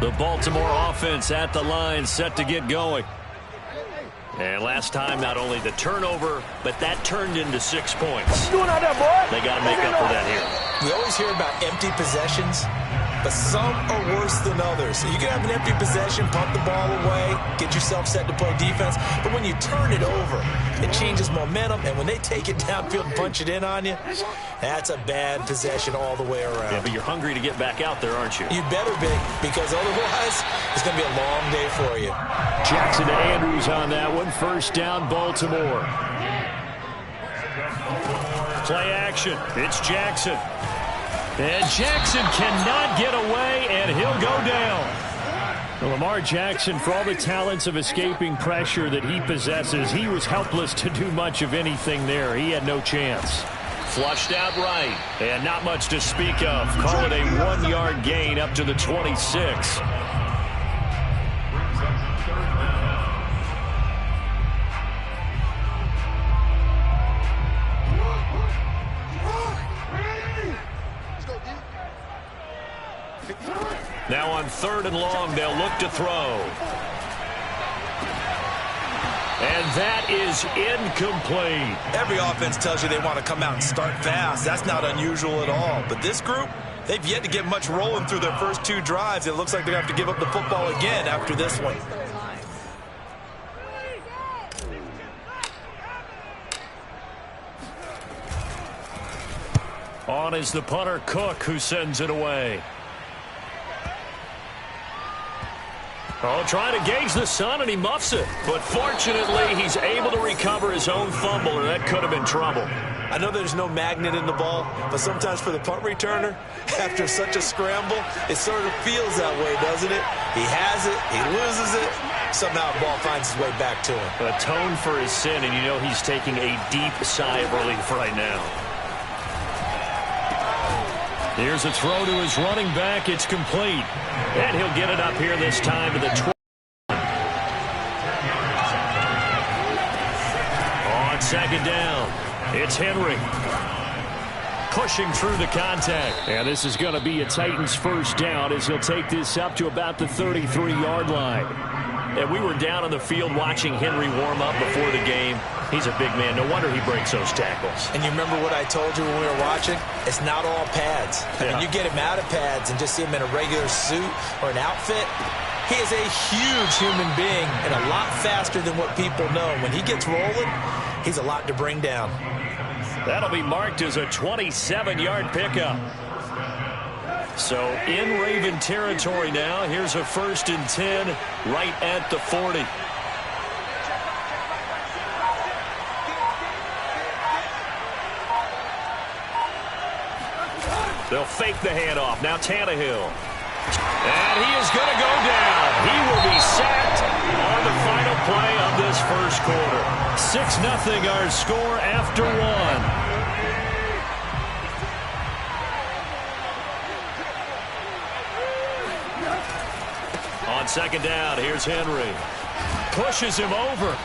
The Baltimore offense at the line, set to get going. And last time, not only the turnover, but that turned into 6 points. What you doing out there, boy? They got to make up for that here. We always hear about empty possessions, but some are worse than others. So you can have an empty possession, pump the ball away, get yourself set to play defense, but when you turn it over, it changes momentum, and when they take it downfield and punch it in on you, that's a bad possession all the way around. Yeah, but you're hungry to get back out there, aren't you? You better be, because otherwise, it's going to be a long day for you. Jackson to Andrews on that one. First down, Baltimore. Play action. It's Jackson. And Jackson cannot get away, and he'll go down. Well, Lamar Jackson, for all the talents of escaping pressure that he possesses, he was helpless to do much of anything there. He had no chance. Flushed out right, and not much to speak of. Call it a 1-yard gain up to the 26. Now on 3rd and long, they'll look to throw. And that is incomplete. Every offense tells you they want to come out and start fast. That's not unusual at all. But this group, they've yet to get much rolling through their first 2 drives. It looks like they're going to have to give up the football again after this one. On is the punter, Cook, who sends it away. Oh, trying to gauge the sun, and he muffs it. But fortunately, he's able to recover his own fumble, or that could have been trouble. I know there's no magnet in the ball, but sometimes for the punt returner, after such a scramble, it sort of feels that way, doesn't it? He has it, he loses it, somehow the ball finds its way back to him. Atone for his sin, and you know he's taking a deep sigh of relief right now. Here's a throw to his running back. It's complete. And he'll get it up here this time to the 20. On 2nd down, it's Henry. Pushing through the contact. And this is going to be a Titans first down as he'll take this up to about the 33-yard line. And we were down on the field watching Henry warm up before the game. He's a big man. No wonder he breaks those tackles. And you remember what I told you when we were watching? It's not all pads. I mean, you get him out of pads and just see him in a regular suit or an outfit. He is a huge human being and a lot faster than what people know. When he gets rolling, he's a lot to bring down. That'll be marked as a 27-yard pickup. So in Raven territory now. Here's a 1st and 10 right at the 40. They'll fake the handoff. Now Tannehill. And he is going to go down. He will be sacked on the final play of this first quarter. 6-0 our score after 1. On 2nd down, here's Henry. Pushes him over.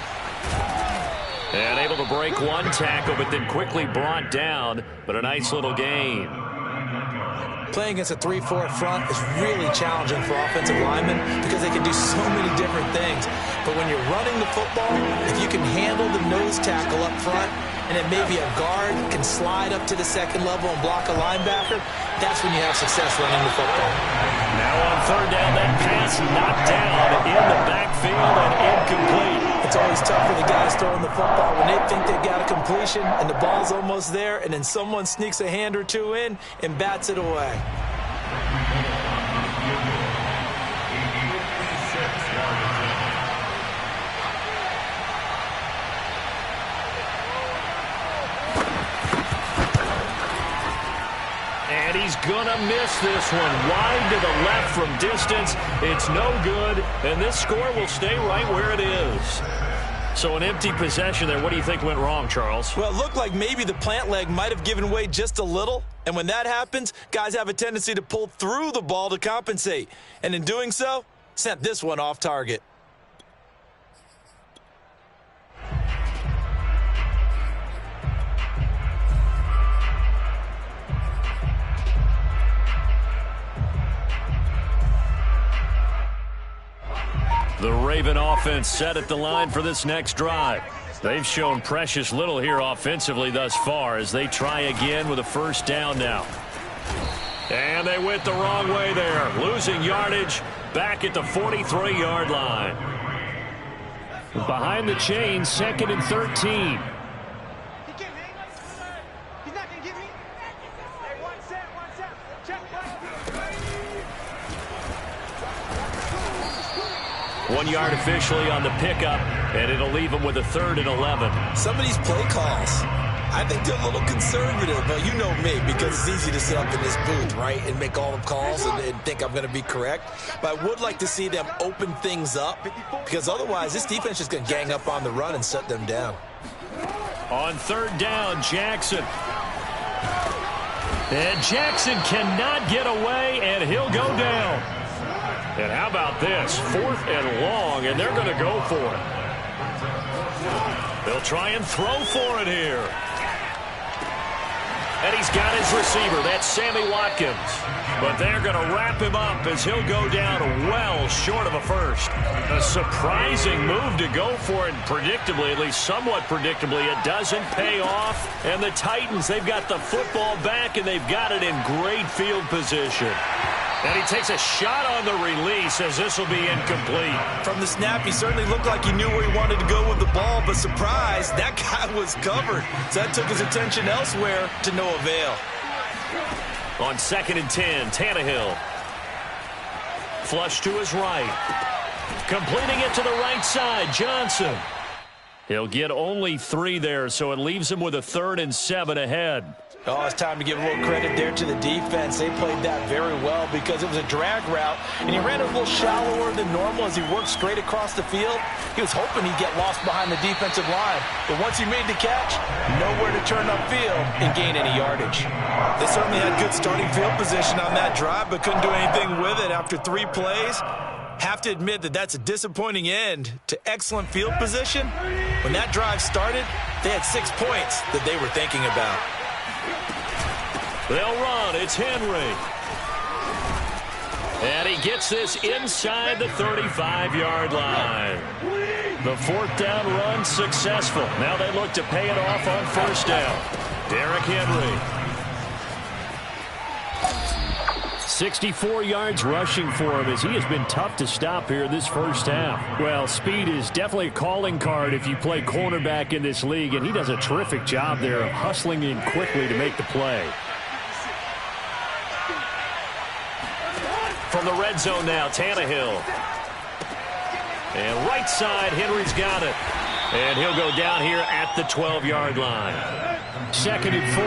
And able to break one tackle, but then quickly brought down. But a nice little gain. Playing against a 3-4 front is really challenging for offensive linemen because they can do so many different things. But when you're running the football, if you can handle the nose tackle up front, and then maybe a guard can slide up to the 2nd level and block a linebacker, that's when you have success running the football. Now on 3rd down, that pass knocked down in the backfield and incomplete. It's always tough for the guys throwing the football when they think they've got a completion and the ball's almost there, and then someone sneaks a hand or two in and bats it away. And he's going to miss this one. Wide to the left from distance. It's no good, and this score will stay right where it is. So an empty possession there. What do you think went wrong, Charles? Well, it looked like maybe the plant leg might have given way just a little. And when that happens, guys have a tendency to pull through the ball to compensate. And in doing so, sent this one off target. Raven offense set at the line for this next drive. They've shown precious little here offensively thus far as they try again with a first down now. And they went the wrong way there, losing yardage back at the 43-yard line. Behind the chains, 2nd and 13. One yard officially on the pickup, and it'll leave them with a 3rd and 11. Some of these play calls, I think they're a little conservative, but you know me, because it's easy to sit up in this booth, right, and make all the calls and think I'm going to be correct. But I would like to see them open things up, because otherwise this defense is going to gang up on the run and shut them down. On 3rd down, Jackson. And Jackson cannot get away, and he'll go down. And how about this? 4th and long, and they're going to go for it. They'll try and throw for it here. And he's got his receiver. That's Sammy Watkins. But they're going to wrap him up as he'll go down well short of a first. A surprising move to go for it. Predictably, at least somewhat predictably, it doesn't pay off. And the Titans, they've got the football back, and they've got it in great field position. And he takes a shot on the release as this will be incomplete. From the snap, he certainly looked like he knew where he wanted to go with the ball, but surprise, that guy was covered. So that took his attention elsewhere to no avail. On 2nd and 10, Tannehill. Flush to his right. Completing it to the right side, Johnson. He'll get only 3 there, so it leaves him with a 3rd and 7 ahead. Oh, it's time to give a little credit there to the defense. They played that very well because it was a drag route, and he ran a little shallower than normal as he worked straight across the field. He was hoping he'd get lost behind the defensive line, but once he made the catch, nowhere to turn upfield and gain any yardage. They certainly had good starting field position on that drive, but couldn't do anything with it after 3 plays. Have to admit that that's a disappointing end to excellent field position. When that drive started, they had 6 points that they were thinking about. They'll run. It's Henry. And he gets this inside the 35-yard line. The 4th down run successful. Now they look to pay it off on 1st down. Derrick Henry. 64 yards rushing for him as he has been tough to stop here this first half. Well, speed is definitely a calling card if you play cornerback in this league, and he does a terrific job there of hustling in quickly to make the play. From the red zone now, Tannehill. And right side, Henry's got it. And he'll go down here at the 12-yard line. 2nd and 4.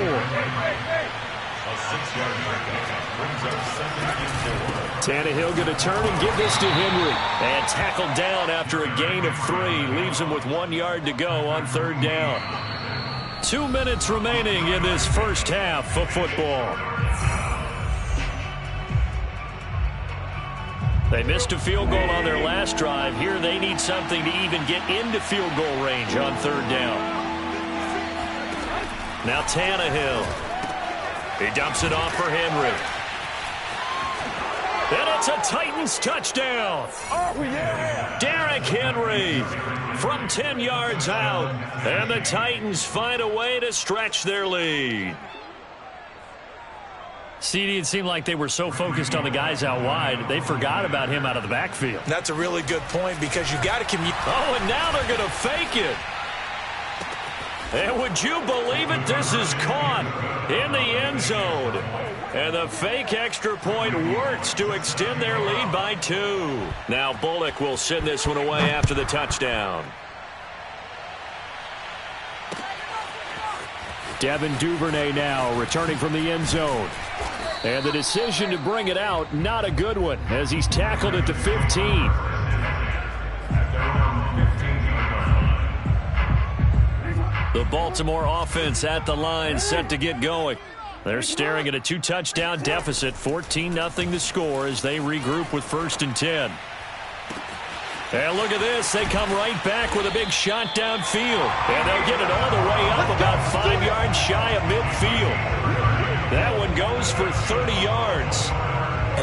Tannehill going to turn and give this to Henry. And tackled down after a gain of 3. Leaves him with 1 yard to go on 3rd down. 2 minutes remaining in this first half of football. They missed a field goal on their last drive. Here they need something to even get into field goal range on 3rd down. Now Tannehill. He dumps it off for Henry. And it's a Titans touchdown. Oh, yeah. Derrick Henry from 10 yards out. And the Titans find a way to stretch their lead. CD, it seemed like they were so focused on the guys out wide, they forgot about him out of the backfield. That's a really good point because you got to commute. Oh, and now they're going to fake it. And would you believe it? This is caught in the end zone. And the fake extra point works to extend their lead by 2. Now Bullock will send this one away after the touchdown. Devin Duvernay now returning from the end zone. And the decision to bring it out, not a good one, as he's tackled at the 15. The Baltimore offense at the line set to get going. They're staring at a 2-touchdown deficit, 14-0 the score as they regroup with 1st and 10. And look at this. They come right back with a big shot downfield. And they'll get it all the way up about 5 yards shy of midfield. That one goes for 30 yards.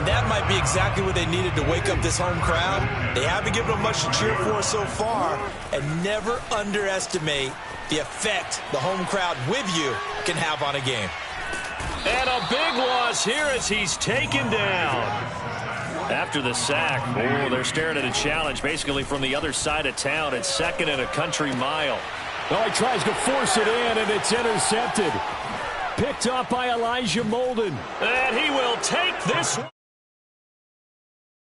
And that might be exactly what they needed to wake up this home crowd. They haven't given them much to cheer for so far, and never underestimate the effect the home crowd with you can have on a game. And a big loss here as he's taken down. After the sack, they're staring at a challenge basically from the other side of town. It's second and a country mile. Well, he tries to force it in, and it's intercepted. Picked up by Elijah Molden. And he will take this one.